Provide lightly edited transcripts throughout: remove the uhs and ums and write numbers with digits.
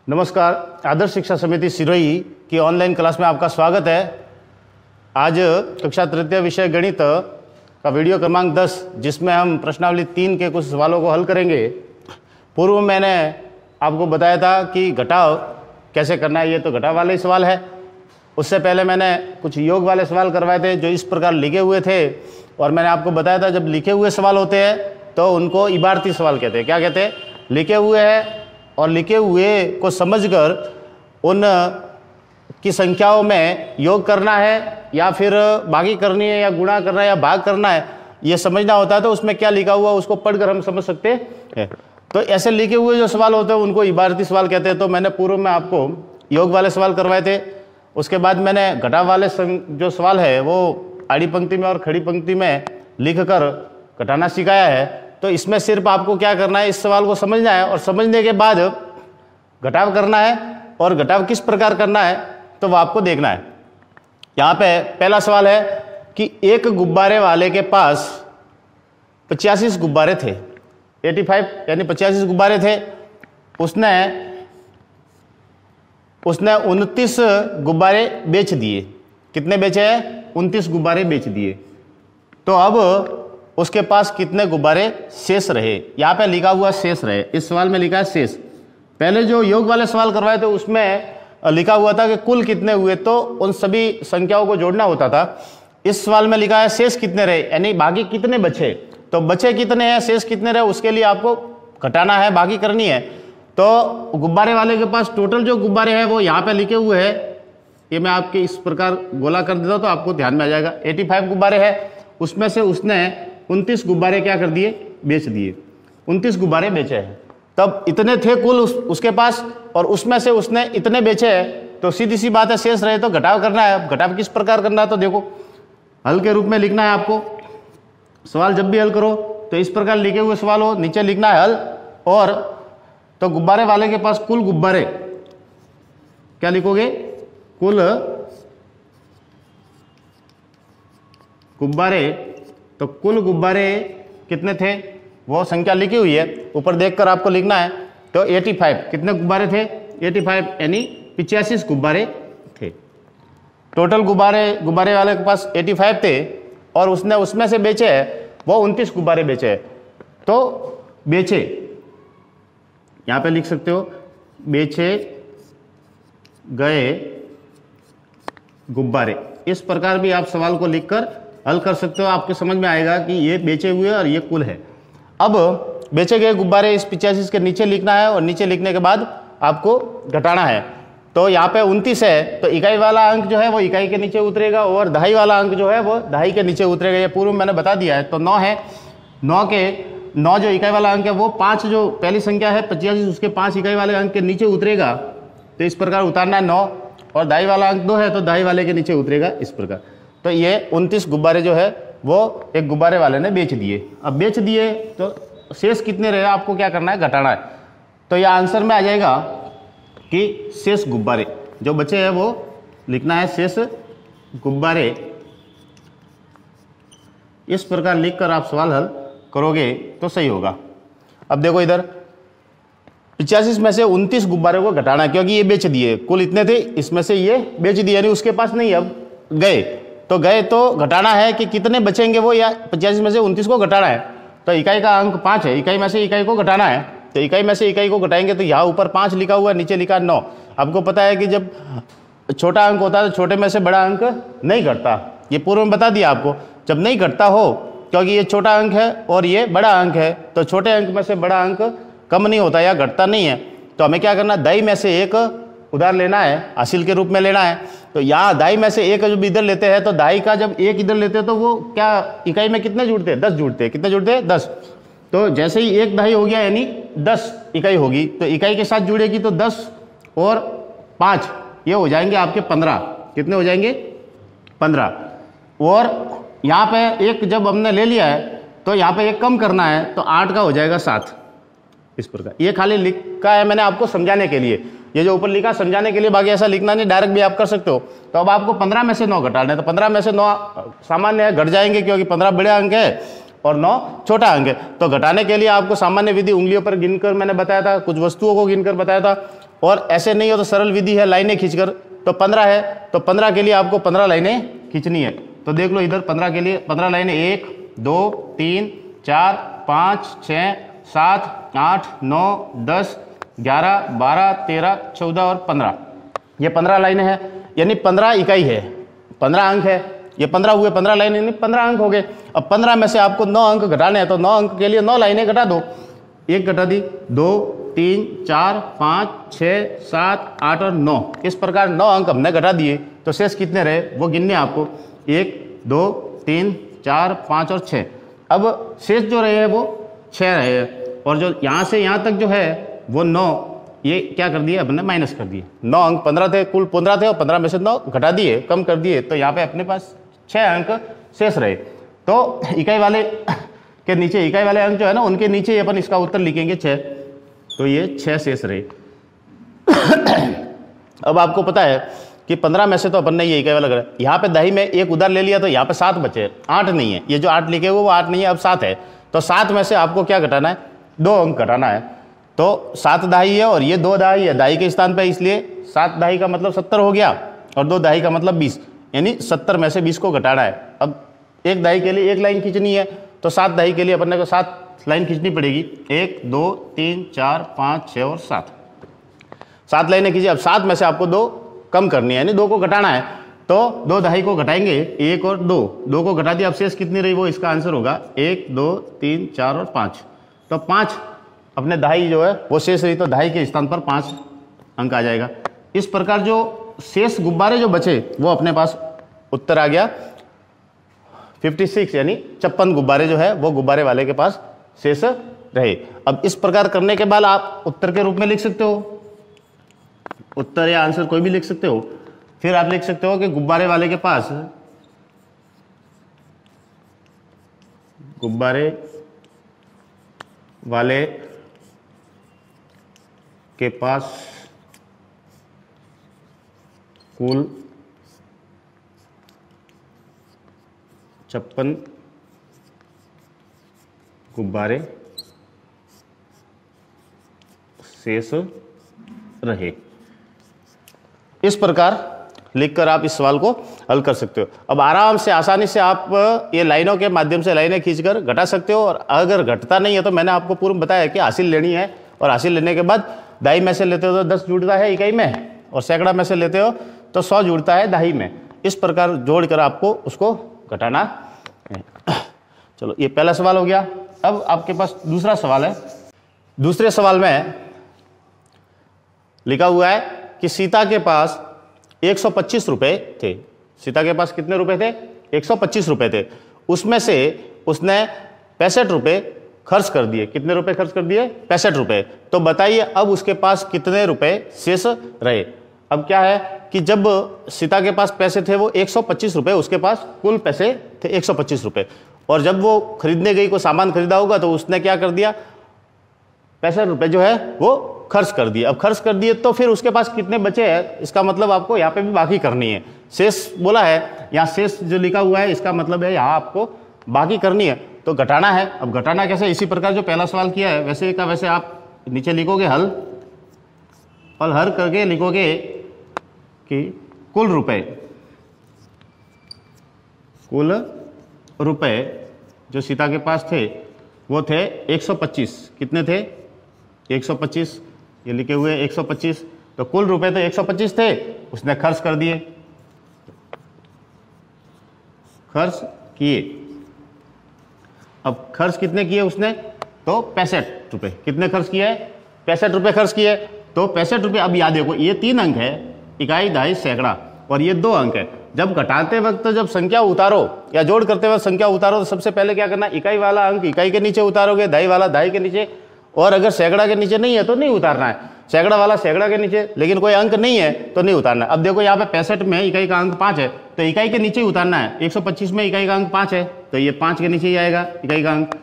नमस्कार। आदर्श शिक्षा समिति सिरोही की ऑनलाइन क्लास में आपका स्वागत है। आज कक्षा तृतीय विषय गणित का वीडियो क्रमांक 10, जिसमें हम प्रश्नावली 3 के कुछ सवालों को हल करेंगे। पूर्व में मैंने आपको बताया था कि घटाव कैसे करना है, ये तो घटाव वाले ही सवाल है। उससे पहले मैंने कुछ योग वाले सवाल करवाए थे जो इस प्रकार लिखे हुए थे, और मैंने आपको बताया था जब लिखे हुए सवाल होते हैं तो उनको इबारती सवाल कहते हैं। क्या कहते हैं? लिखे हुए हैं और लिखे हुए को समझकर उन की संख्याओं में योग करना है या फिर बाकी करनी है या गुणा करना है या भाग करना है, ये समझना होता है। तो उसमें क्या लिखा हुआ उसको पढ़कर हम समझ सकते हैं। तो ऐसे लिखे हुए जो सवाल होते हैं उनको इबारती सवाल कहते हैं। तो मैंने पूर्व में आपको योग वाले सवाल करवाए थे। उसके बाद मैंने घटाव वाले जो सवाल है वो आड़ी पंक्ति में और खड़ी पंक्ति में लिख कर घटाना सिखाया है। तो इसमें सिर्फ आपको क्या करना है, इस सवाल को समझना है और समझने के बाद घटाव करना है, और घटाव किस प्रकार करना है तो वो आपको देखना है। यहाँ पे पहला सवाल है कि एक गुब्बारे वाले के पास 85 गुब्बारे थे, 85 यानी 85 गुब्बारे थे। उसने 29 गुब्बारे बेच दिए। कितने बेचे हैं? 29 गुब्बारे बेच दिए। तो अब उसके पास कितने गुब्बारे शेष रहे? यहाँ पे लिखा हुआ शेष रहे, इस सवाल में लिखा है शेष। पहले जो योग वाले सवाल करवाए थे उसमें लिखा हुआ था कि कुल कितने हुए, तो उन सभी संख्याओं को जोड़ना होता था। इस सवाल में लिखा है शेष कितने रहे, यानी बाकी कितने बचे। तो बचे कितने हैं, शेष कितने रहे, उसके लिए आपको घटाना है, बाकी करनी है। तो गुब्बारे वाले के पास टोटल जो गुब्बारे हैं वो यहाँ पे लिखे हुए हैं। ये मैं आपके इस प्रकार गोला कर देता हूँ तो आपको ध्यान में आ जाएगा। 85 गुब्बारे हैं, उसमें से उसने 29 गुब्बारे क्या कर दिए? बेच दिए। 29 गुब्बारे बेचे हैं। तब इतने थे कुल उसके पास, और उसमें से उसने इतने बेचे हैं। तो सीधी सी बात है, शेष रहे तो घटाव करना है। घटाव किस प्रकार करना है तो देखो, हल के रूप में लिखना है आपको। सवाल जब भी हल करो तो इस प्रकार लिखे हुए सवाल हो, नीचे लिखना है हल। और तो गुब्बारे वाले के पास कुल गुब्बारे क्या लिखोगे? कुल गुब्बारे। तो कुल गुब्बारे कितने थे वो संख्या लिखी हुई है, ऊपर देखकर आपको लिखना है। तो 85 कितने गुब्बारे थे? 85 यानी 85 गुब्बारे थे। टोटल गुब्बारे वाले के पास 85 थे, और उसने उसमें से बेचे है वो 29 गुब्बारे बेचे है। तो बेचे यहाँ पे लिख सकते हो, बेचे गए गुब्बारे। इस प्रकार भी आप सवाल को लिखकर हल कर सकते हो। आपको समझ में आएगा कि ये बेचे हुए और ये कुल है। अब बेचे गए गुब्बारे इस 85 के नीचे लिखना है, और नीचे लिखने के बाद आपको घटाना है। तो यहाँ पे 29 है, तो इकाई वाला अंक जो है वो इकाई के नीचे उतरेगा, और दहाई वाला अंक जो है वो दहाई के नीचे उतरेगा। ये पूर्व मैंने बता दिया है। तो 9 है, 9 जो इकाई वाला अंक है वो 5 जो पहली संख्या है 85 उसके 5 इकाई वाले अंक के नीचे उतरेगा। तो इस प्रकार उतारना है 9, और दहाई वाला अंक 2 है तो दहाई वाले के नीचे उतरेगा इस प्रकार। तो ये 29 गुब्बारे जो है वो एक गुब्बारे वाले ने बेच दिए। अब बेच दिए तो शेष कितने रहे आपको क्या करना है? घटाना है। तो यह आंसर में आ जाएगा कि शेष गुब्बारे जो बचे हैं वो लिखना है शेष गुब्बारे। इस प्रकार लिखकर आप सवाल हल करोगे तो सही होगा। अब देखो इधर 85 में से 29 गुब्बारे को घटाना है, क्योंकि ये बेच दिए। कुल इतने थे, इसमें से ये बेच दिए, यानी उसके पास नहीं, अब गए। तो गए तो घटाना है कि कितने बचेंगे वो, या 85 में से 29 को घटाना है। तो इकाई का अंक 5 है, इकाई में से इकाई को घटाना है। तो इकाई में से इकाई को घटाएंगे तो यहाँ ऊपर 5 लिखा हुआ है, नीचे लिखा 9। आपको पता है कि जब छोटा अंक होता है तो छोटे में से बड़ा अंक नहीं घटता। ये पूर्व में बता दिया आपको। जब नहीं घटता हो, क्योंकि ये छोटा अंक है और ये बड़ा अंक है, तो छोटे अंक में से बड़ा अंक कम नहीं होता या घटता नहीं है। तो हमें क्या करना, दाई में से एक उधार लेना है, हासिल के रूप में लेना है। तो यहाँ दाई में से एक जब इधर लेते हैं तो दाई का जब एक इधर लेते हैं तो वो क्या इकाई में कितने जुड़ते हैं? 10 जुड़ते हैं। कितने जुड़ते हैं? 10। तो जैसे ही एक दाई हो गया यानी 10 इकाई होगी, तो इकाई के साथ जुड़ेगी तो 10 और 5 ये हो जाएंगे आपके 15। कितने हो जाएंगे? 15। और यहाँ पे एक जब हमने ले लिया है तो यहाँ पे एक कम करना है, तो 8 का हो जाएगा 7। इस प्रकार ये खाली लिखा है मैंने आपको समझाने के लिए। ये जो ऊपर लिखा समझाने के लिए, बाकी ऐसा लिखना नहीं, डायरेक्ट भी आप कर सकते हो। तो अब आपको 15 में से 9 घटाना है। तो 15 में से 9 सामान्य है, घट जाएंगे, क्योंकि 15 बड़े अंक है और 9 छोटा अंक है। तो घटाने के लिए आपको सामान्य विधि उंगलियों पर गिनकर मैंने बताया था, कुछ वस्तुओं को गिनकर बताया था। और ऐसे नहीं हो तो सरल विधि है लाइनें खींचकर, तो 15 है तो 15 के लिए आपको 15 लाइनें खींचनी है। तो देख लो इधर 15 के लिए 15 लाइनें 1 2 3 4 5 6 7 8 9 10 11 12 13 14 और 15, ये 15 लाइनें हैं, यानी 15 इकाई है, 15 अंक है, ये 15 हुए, 15 लाइनें यानी 15 अंक हो गए। अब 15 में से आपको 9 अंक घटाने हैं, तो 9 अंक के लिए 9 लाइनें घटा दो, एक घटा दी, 2 3 4 5 6 7 8 और 9, इस प्रकार 9 अंक हमने घटा दिए। तो शेष कितने रहे वो गिनने आपको, 1 2 3 4 5 और 6। अब शेष जो रहे हैं वो 6 रहे हैं, और जो यहाँ से यहाँ तक जो है वो 9, ये क्या कर दिए हमने माइनस कर दिए। 9 अंक 15 थे, कुल 15 थे और 15 में से 9 घटा दिए, कम कर दिए, तो यहाँ पे अपने पास 6 अंक शेष रहे। तो इकाई वाले के नीचे, इकाई वाले अंक जो है ना उनके नीचे अपन इसका उत्तर लिखेंगे 6, तो ये 6 शेष रहे। अब आपको पता है कि 15 में से तो अपन ने ये इकाई वाला करा, यहाँ पे दही में एक उधार ले लिया तो यहाँ पे 7 बचे, 8 नहीं है, ये जो 8 लिखे हुए वो 8 नहीं है, अब 7 है। तो 7 में से आपको क्या घटाना है, 2 अंक घटाना है। तो 7 दाही है और ये 2 दाही है, दाही के स्थान पे, इसलिए 7 दाही का मतलब 70 हो गया और 2 दाही का मतलब 20, यानी 70 में से 20 को घटाना है। अब एक दाही के लिए एक लाइन खींचनी है, तो 7 दाही के लिए अपन को 7 लाइन खींचनी पड़ेगी, 1 2 3 4 5 6 और 7 लाइनें खींची। अब 7 में से आपको 2 कम करनी है, यानी 2 को घटाना है, तो 2 दाही को घटाएंगे, 1 और 2 को घटा दिया। अब शेष कितनी रही वो इसका आंसर होगा 1 2 3 4 और 5, तो 5 अपने दाही जो है वो शेष रही, तो दाही के स्थान पर 5 अंक आ जाएगा। इस प्रकार जो शेष गुब्बारे जो बचे वो अपने पास उत्तर आ गया 56, यानी 56 गुब्बारे जो है वो गुब्बारे वाले के पास शेष रहे। अब इस प्रकार करने के बाद आप उत्तर के रूप में लिख सकते हो, उत्तर या आंसर कोई भी लिख सकते हो। फिर आप लिख सकते हो कि गुब्बारे वाले के पास, गुब्बारे वाले के पास कुल 56 गुब्बारे शेष रहे। इस प्रकार लिखकर आप इस सवाल को हल कर सकते हो। अब आराम से आसानी से आप ये लाइनों के माध्यम से लाइनें खींचकर घटा सकते हो, और अगर घटता नहीं है तो मैंने आपको पूर्व बताया कि हासिल लेनी है, और हासिल लेने के बाद दाई में से लेते हो तो 10 जुड़ता है इकाई में, और सैकड़ा में से लेते हो तो 100 जुड़ता है दाही में। इस प्रकार जोड़कर आपको उसको घटाना है। चलो ये पहला सवाल हो गया। अब आपके पास दूसरा सवाल है। दूसरे सवाल में लिखा हुआ है कि सीता के पास 125 रुपए थे। सीता के पास कितने रुपए थे? 125 रुपए थे। उसमें से उसने 65 रुपए खर्च कर दिए। कितने रुपए खर्च कर दिए? 65 रुपए। तो बताइए अब उसके पास कितने रुपए शेष रहे। अब क्या है कि जब सीता के पास पैसे थे वो 125 रुपए, उसके पास कुल पैसे थे 125 रुपए, और जब वो खरीदने गई, कोई सामान खरीदा होगा तो उसने क्या कर दिया, 65 रुपए जो है वो खर्च कर दिए। अब खर्च कर दिए तो फिर उसके पास कितने बचे हैं, इसका मतलब आपको यहाँ पे भी बाकी करनी है। शेष बोला है, यहाँ शेष जो लिखा हुआ है इसका मतलब है यहाँ आपको बाकी करनी है, तो घटाना है। अब घटाना कैसे? इसी प्रकार जो पहला सवाल किया है वैसे का वैसे आप नीचे लिखोगे हल, और हल करके लिखोगे कि कुल रुपए जो सीता के पास थे वो थे 125। कितने थे? 125। ये लिखे हुए 125। तो कुल रुपए तो 125 थे, उसने खर्च कर दिए, खर्च किए। अब खर्च कितने किए उसने? तो 65 रुपए। कितने खर्च किया है? 65 रुपए खर्च किए। तो 65 रुपए। अब याद देखो ये 3 अंक है, इकाई, दहाई, सैकड़ा, और ये 2 अंक है। जब घटाते वक्त जब संख्या उतारो या जोड़ करते वक्त संख्या उतारो तो सबसे पहले क्या करना, इकाई वाला अंक इकाई के नीचे उतारोगे, दहाई वाला दहाई के नीचे, और अगर सैकड़ा के नीचे नहीं है तो नहीं उतारना है। सैकड़ा वाला सैकड़ा के नीचे, लेकिन कोई अंक नहीं है तो नहीं उतारना। अब देखो यहाँ पे 65 में इकाई का अंक 5 है, तो इकाई के नीचे ही उतारना है। 125 में इकाई का अंक 5 है, तो ये 5 के नीचे ही आएगा इकाई का अंक।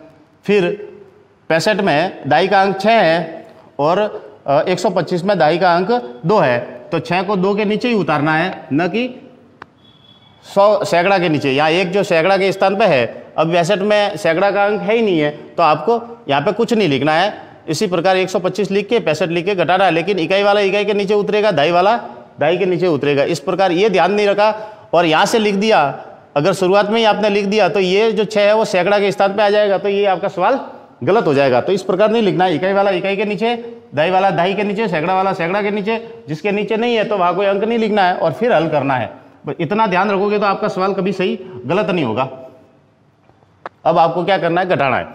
फिर 65 में दाई का अंक 6 है, और 125 में दाई का अंक 2 है, तो 6 को 2 के नीचे ही उतारना है, न कि 100 सैकड़ा के नीचे। यहाँ एक जो सैकड़ा के स्थान पे है। अब 62 में सैकड़ा का अंक है ही नहीं है, तो आपको यहाँ पे कुछ नहीं लिखना है, इसी प्रकार 125 लिख के 65 लिख के घटाना है, लेकिन इकाई वाला इकाई के नीचे उतरेगा, दाई वाला दाई के नीचे उतरेगा। इस प्रकार ये ध्यान नहीं रखा और यहाँ से लिख दिया, अगर शुरुआत में ही आपने लिख दिया तो ये जो 6 है वो सैकड़ा के स्थान पे आ जाएगा, तो ये आपका सवाल गलत हो जाएगा। तो इस प्रकार नहीं लिखना, इकाई वाला इकाई के नीचे, दाई वाला दाई के नीचे, सैकड़ा वाला सैकड़ा के नीचे, जिसके नीचे नहीं है तो वहाँ कोई अंक नहीं लिखना है और फिर हल करना है। इतना ध्यान रखोगे तो आपका सवाल कभी सही गलत नहीं होगा। अब आपको क्या करना है, घटाना है।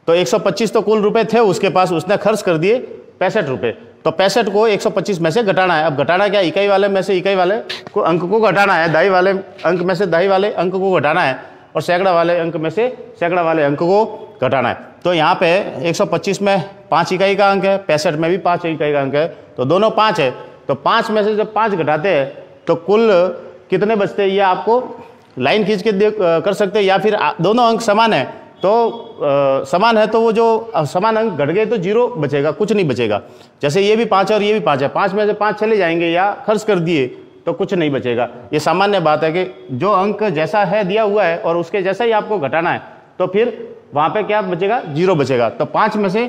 तो 125 तो कुल रुपए थे उसके पास, उसने खर्च कर दिए 65 रुपए, तो 65 को 125 में से घटाना है। अब घटाना क्या, इकाई वाले में से इकाई वाले को अंक को घटाना है, दाई वाले अंक में से दाई वाले अंक को घटाना है और सैकड़ा वाले अंक में से सैकड़ा वाले अंक को घटाना है। तो यहाँ पे 125 में 5 इकाई का अंक है, 65 में भी 5 इकाई का अंक है, तो दोनों 5 है। तो 5 में से जब 5 घटाते हैं तो कुल कितने बचते हैं, ये आपको लाइन खींच के कर सकते हैं, या फिर दोनों अंक समान है तो समान है तो वो जो समान अंक घट गए तो 0 बचेगा, कुछ नहीं बचेगा। जैसे ये भी 5 और ये भी 5 है, 5 में से 5 चले जाएंगे या खर्च कर दिए तो कुछ नहीं बचेगा। ये सामान्य बात है कि जो अंक जैसा है दिया हुआ है और उसके जैसा ही आपको घटाना है, तो फिर वहाँ पे क्या बचेगा, 0 बचेगा। तो 5 में से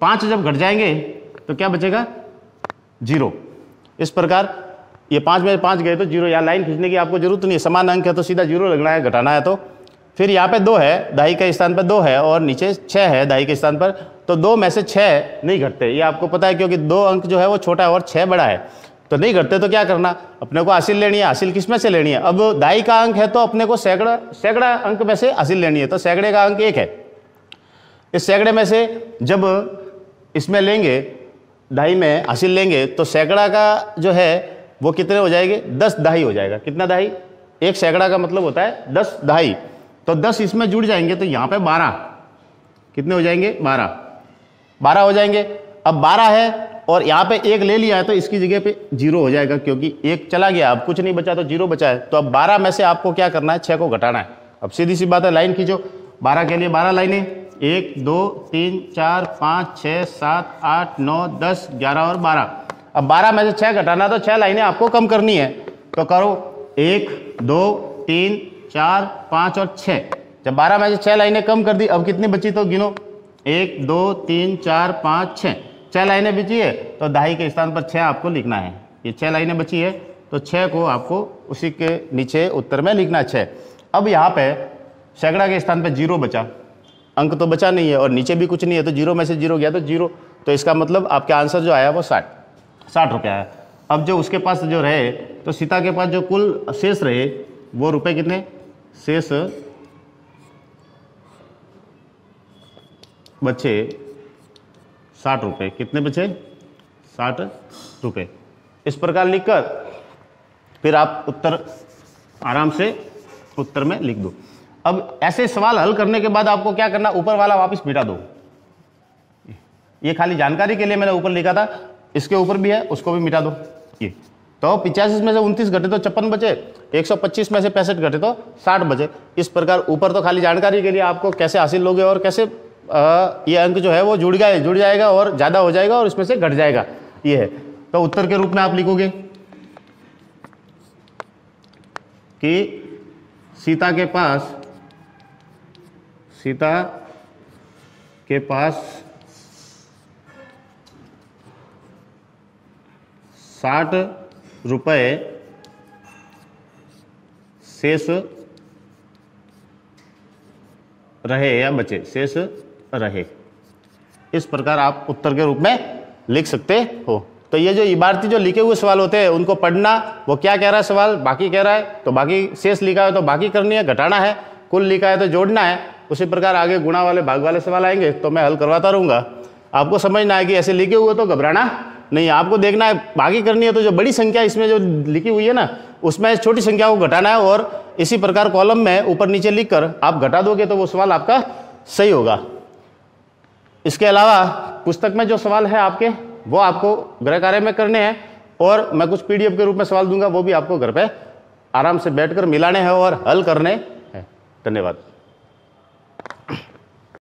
5 जब घट जाएंगे तो क्या बचेगा, 0। इस प्रकार ये 5 में 5 गए तो 0, या लाइन खींचने की आपको जरूरत नहीं है, समान अंक है तो सीधा 0 लगना है, घटाना है तो। फिर यहाँ पे 2 है, दाई के स्थान पर 2 है और नीचे 6 है दाई के स्थान पर, तो 2 में से 6 नहीं घटते, ये आपको पता है, क्योंकि 2 अंक जो है वो छोटा है और 6 बड़ा है, तो नहीं घटते। तो क्या करना, अपने को हासिल लेनी है। हासिल किस में से लेनी है, अब दाई का अंक है तो अपने को सैकड़ा अंक में से हासिल लेनी है, तो सैकड़े का अंक 1 है। इस सैकड़े में से जब इसमें लेंगे, दाई में हासिल लेंगे, तो सैकड़ा का जो है वो कितने हो जाएंगे, 10 दहाई हो जाएगा। कितना दहाई, एक सैकड़ा का मतलब होता है 10 दहाई, तो 10 इसमें जुड़ जाएंगे तो यहाँ पे 12 कितने हो जाएंगे, 12 हो जाएंगे। अब 12 है और यहाँ पे 1 ले लिया है तो इसकी जगह पे 0 हो जाएगा, क्योंकि 1 चला गया, अब कुछ नहीं बचा तो 0 बचा है। तो अब 12 में से आपको क्या करना है, 6 को घटाना है। अब सीधी सी बात है, लाइन खींचो, 12 के लिए 12 लाइनें, 1 2 3 4 5 6 7 8 9 10 11 और 12। अब 12 में से 6 घटाना तो 6 लाइनें आपको कम करनी है, तो करो 1 2 3 4 5 और 6। जब 12 में से 6 लाइनें कम कर दी, अब कितनी बची तो गिनो, 1 2 3 4 5 6 लाइनें बची है, तो दहाई के स्थान पर 6 आपको लिखना है। ये 6 लाइनें बची है तो 6 को आपको उसी के नीचे उत्तर में लिखना है 6। अब यहाँ पे सैकड़ा के स्थान पर 0 बचा, अंक तो बचा नहीं है और नीचे भी कुछ नहीं है, तो 0 में से 0 गया तो 0, तो इसका मतलब आपका आंसर जो आया वो 60 रुपया है। अब जो उसके पास जो रहे, तो सीता के पास जो कुल शेष रहे वो रुपए कितने, शेष बचे 60 रुपये। कितने बचे, 60 रुपये। इस प्रकार लिखकर फिर आप उत्तर आराम से उत्तर में लिख दो। अब ऐसे सवाल हल करने के बाद आपको क्या करना, ऊपर वाला वापस मिटा दो। ये खाली जानकारी के लिए मैंने ऊपर लिखा था, इसके ऊपर भी है, उसको भी मिटा दो। ये तो 85 में से 29 घटे तो 56 बचे, 125 में से 65 घटे तो 60 बचे। इस प्रकार ऊपर तो खाली जानकारी के लिए आपको कैसे हासिल लोगे और कैसे ये अंक जो है वो जुड़ जाएगा और ज़्यादा हो जाएगा और इसमें से घट जाएगा, ये है। तो उत्तर के रूप में आप लिखोगे कि सीता के पास 60 रुपये शेष रहे या बचे, शेष रहे। इस प्रकार आप उत्तर के रूप में लिख सकते हो। तो ये जो इबारती जो लिखे हुए सवाल होते हैं उनको पढ़ना, वो क्या कह रहा है सवाल, बाकी कह रहा है तो बाकी, शेष लिखा है तो बाकी करनी है, घटाना है, कुल लिखा है तो जोड़ना है। उसी प्रकार आगे गुणा वाले भाग वाले सवाल आएंगे तो मैं हल करवाता रहूँगा। आपको समझना है कि ऐसे लिखे हुए तो घबराना नहीं, आपको देखना है बाकी करनी है तो जो बड़ी संख्या इसमें जो लिखी हुई है ना, उसमें छोटी संख्या को घटाना है और इसी प्रकार कॉलम में ऊपर नीचे लिखकर आप घटा दोगे तो वो सवाल आपका सही होगा। इसके अलावा पुस्तक में जो सवाल है आपके, वो आपको गृह कार्य में करने हैं और मैं कुछ PDF के रूप में सवाल दूंगा, वो भी आपको घर पे आराम से बैठकर मिलाने हैं और हल करने हैं। धन्यवाद।